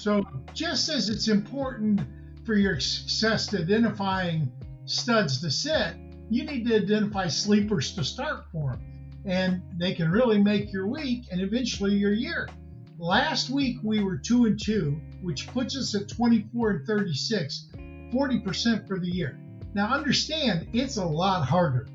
So just as it's important for your success to identifying studs to sit, you need to identify sleepers to start for them. And they can really make your week and eventually your year. Last week we were 2-2, which puts us at 24-36, 40% for the year. Now understand, it's a lot harder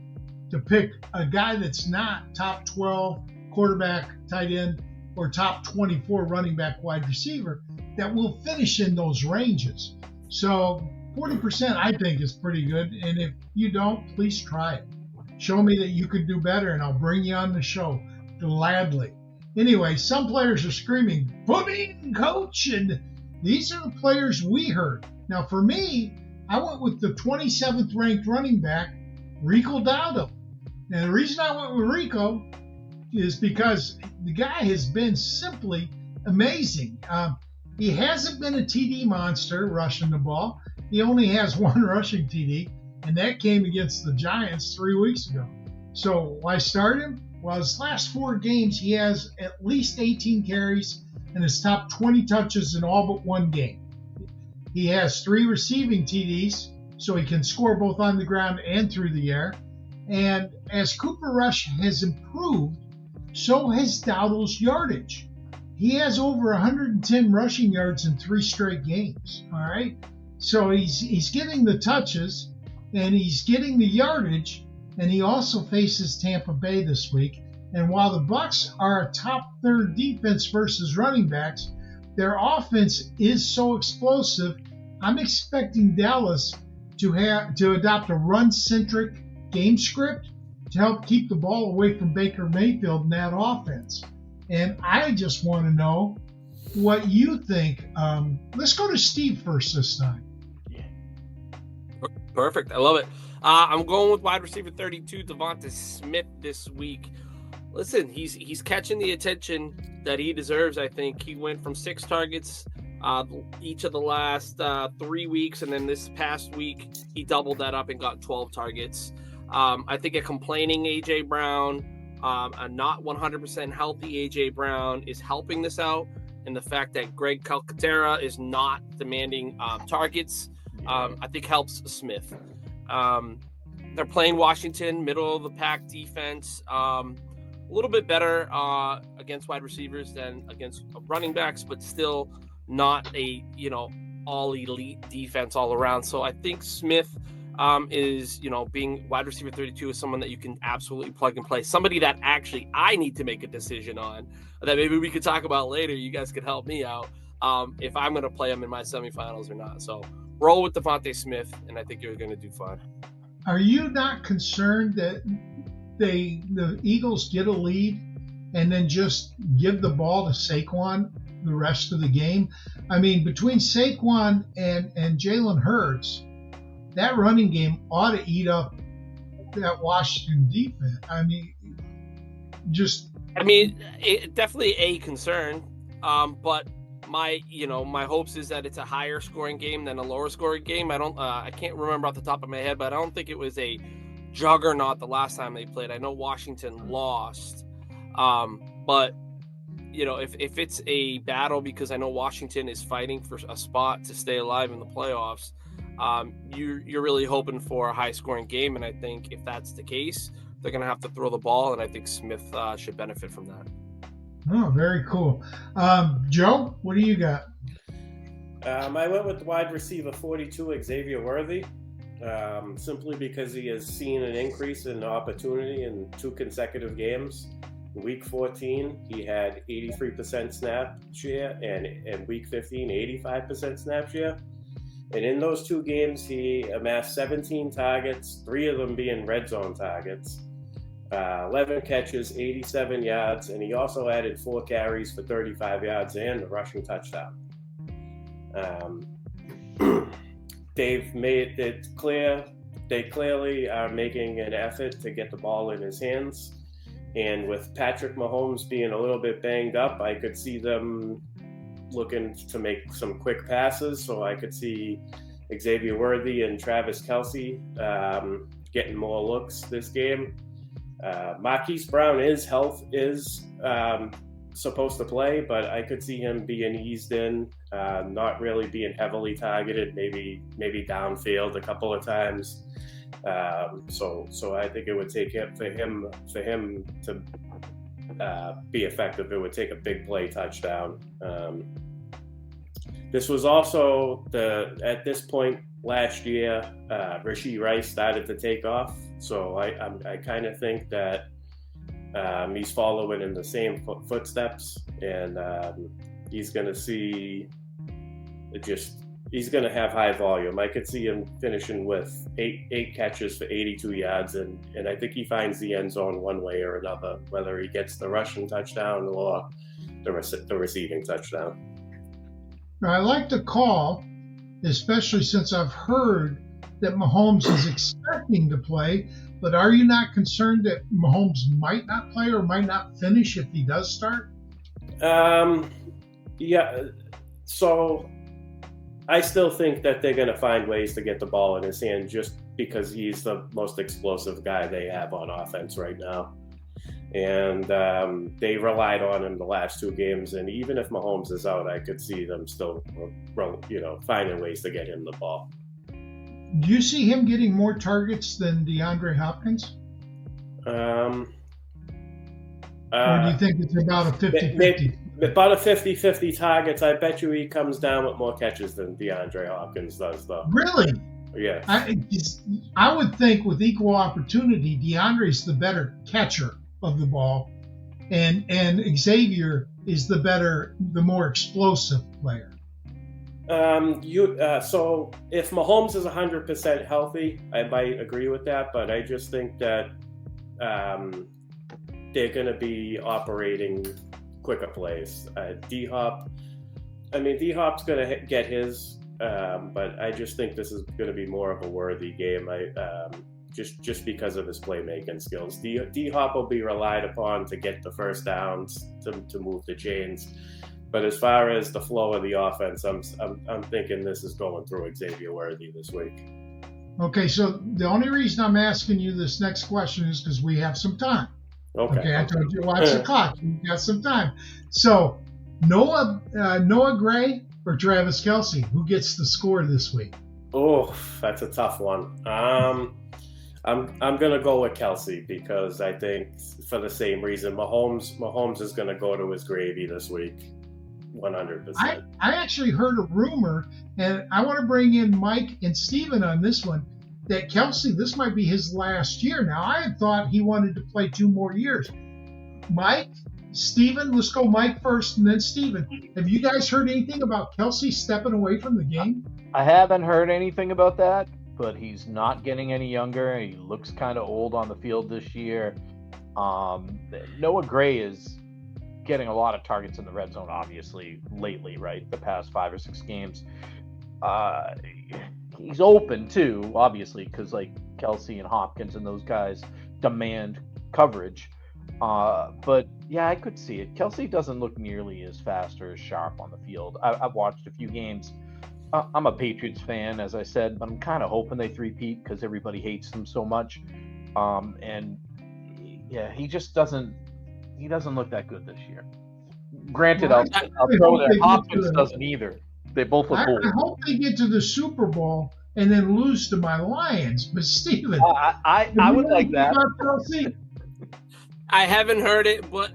to pick a guy that's not top 12 quarterback, tight end, or top 24 running back, wide receiver that will finish in those ranges. So 40% I think is pretty good. And if you don't, please try it. Show me that you could do better and I'll bring you on the show gladly. Anyway, some players are screaming, "Put me in, coach!" And these are the players we heard. Now for me, I went with the 27th ranked running back, Rico Dowdle. Now the reason I went with Rico is because the guy has been simply amazing. He hasn't been a TD monster rushing the ball. He only has one rushing TD, and that came against the Giants 3 weeks ago. So why start him? Well, his last 4 games, he has at least 18 carries and his top 20 touches in all but one game. He has 3 receiving TDs, so he can score both on the ground and through the air. And as Cooper Rush has improved, so has Dowdle's yardage. He has over 110 rushing yards in 3 straight games. All right. So he's getting the touches and he's getting the yardage, and he also faces Tampa Bay this week. And while the Bucs are a top 3rd defense versus running backs, their offense is so explosive. I'm expecting Dallas to adopt a run-centric game script to help keep the ball away from Baker Mayfield in that offense. And I just want to know what you think. Let's go to Steve first this time. Perfect. I love it. I'm going with wide receiver 32, Devonta Smith this week. Listen, he's catching the attention that he deserves, I think. He went from 6 targets each of the last 3 weeks, and then this past week, he doubled that up and got 12 targets. I think a complaining A.J. Brown, a not 100% healthy A.J. Brown is helping this out, and the fact that Greg Calcaterra is not demanding targets, I think helps Smith. They're playing Washington, middle of the pack defense, a little bit better against wide receivers than against running backs, but still not a all elite defense all around. So I think Smith is being wide receiver 32 is someone that you can absolutely plug and play. Somebody that actually I need to make a decision on that maybe we could talk about later. You guys could help me out if I'm going to play him in my semifinals or not. So roll with Devonta Smith, and I think you're going to do fine. Are you not concerned that the Eagles get a lead and then just give the ball to Saquon the rest of the game? I mean, between Saquon and Jalen Hurts, that running game ought to eat up that Washington defense. Definitely a concern, but my hopes is that it's a higher scoring game than a lower scoring game. I can't remember off the top of my head, but I don't think it was a juggernaut the last time they played. I know Washington lost, but if it's a battle, because I know Washington is fighting for a spot to stay alive in the playoffs, you're really hoping for a high scoring game. And I think if that's the case, they're going to have to throw the ball, and I think Smith should benefit from that. Oh, very cool. Joe, what do you got? I went with wide receiver 42, Xavier Worthy, simply because he has seen an increase in opportunity in 2 consecutive games. Week 14, he had 83% snap share, and in week 15, 85% snap share. And in those 2 games, he amassed 17 targets, 3 of them being red zone targets. 11 catches, 87 yards, and he also added 4 carries for 35 yards and a rushing touchdown. They've made it clear, they clearly are making an effort to get the ball in his hands. And with Patrick Mahomes being a little bit banged up, I could see them looking to make some quick passes. So I could see Xavier Worthy and Travis Kelce getting more looks this game. Marquise Brown is supposed to play, but I could see him being eased in, not really being heavily targeted, maybe downfield a couple of times. So I think it would take him for him to be effective. It would take a big play touchdown. This was also at this point last year, Rashee Rice started to take off. So I kind of think that he's following in the same footsteps, and he's going to see he's going to have high volume. I could see him finishing with eight catches for 82 yards, and I think he finds the end zone one way or another, whether he gets the rushing touchdown or the receiving touchdown. Now, I like the call, especially since I've heard that Mahomes is expecting to play, but are you not concerned that Mahomes might not play or might not finish if he does start? Yeah, so I still think that they're going to find ways to get the ball in his hand just because he's the most explosive guy they have on offense right now. And they relied on him the last two games. And even if Mahomes is out, I could see them still, finding ways to get him the ball. Do you see him getting more targets than DeAndre Hopkins? Or do you think it's about a 50-50? About a 50-50 targets. I bet you he comes down with more catches than DeAndre Hopkins does, though. Really? Yeah. I would think with equal opportunity, DeAndre's the better catcher of the ball, and Xavier is the more explosive player. So if Mahomes is 100% healthy, I might agree with that, but I just think that they're going to be operating quicker plays. D-Hop's going to get his, but I just think this is going to be more of a worthy game. Just because of his playmaking skills. D-Hop will be relied upon to get the first downs, to move the chains. But as far as the flow of the offense, I'm thinking this is going through Xavier Worthy this week. Okay, so the only reason I'm asking you this next question is because we have some time. Okay, I told you to watch the clock. We've got some time. So Noah Gray or Travis Kelce, who gets the score this week? Oh, that's a tough one. I'm gonna go with Kelce because I think for the same reason Mahomes is gonna go to his gravy this week, 100%. I actually heard a rumor, and I want to bring in Mike and Steven on this one, that Kelce, this might be his last year. Now, I had thought he wanted to play 2 more years. Mike, Steven, let's go Mike first and then Steven. Have you guys heard anything about Kelce stepping away from the game? I haven't heard anything about that, but he's not getting any younger. He looks kind of old on the field this year. Noah Gray is getting a lot of targets in the red zone, obviously, lately, right? The past 5 or 6 games. He's open, too, obviously, because, like, Kelce and Hopkins and those guys demand coverage. But, yeah, I could see it. Kelce doesn't look nearly as fast or as sharp on the field. I've watched a few games. I'm a Patriots fan, as I said, but I'm kind of hoping they three-peat because everybody hates them so much. And yeah, he just doesn't look that good this year. Granted, I'll throw that Hopkins doesn't either. They both look old. I hope they get to the Super Bowl and then lose to my Lions. But Steven, I would like that. I haven't heard it, but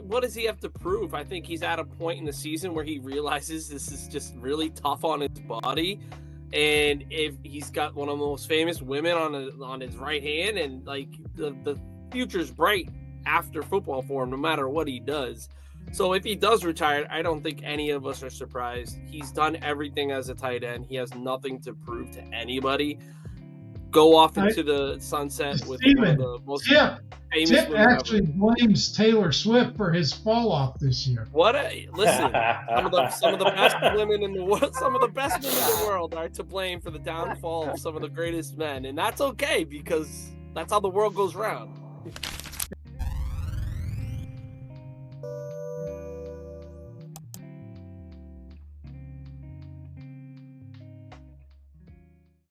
what does he have to prove? I think he's at a point in the season where he realizes this is just really tough on his body, and if he's got one of the most famous women on his right hand, and like the future's bright after football for him, no matter what he does. So if he does retire, I don't think any of us are surprised. He's done everything as a tight end. He has nothing to prove to anybody. Go off into the sunset with one of the most famous Tip actually blames Taylor Swift for his fall off this year. Listen, some of the best women in the world, some of the best women in the world are to blame for the downfall of some of the greatest men, and that's okay because that's how the world goes round.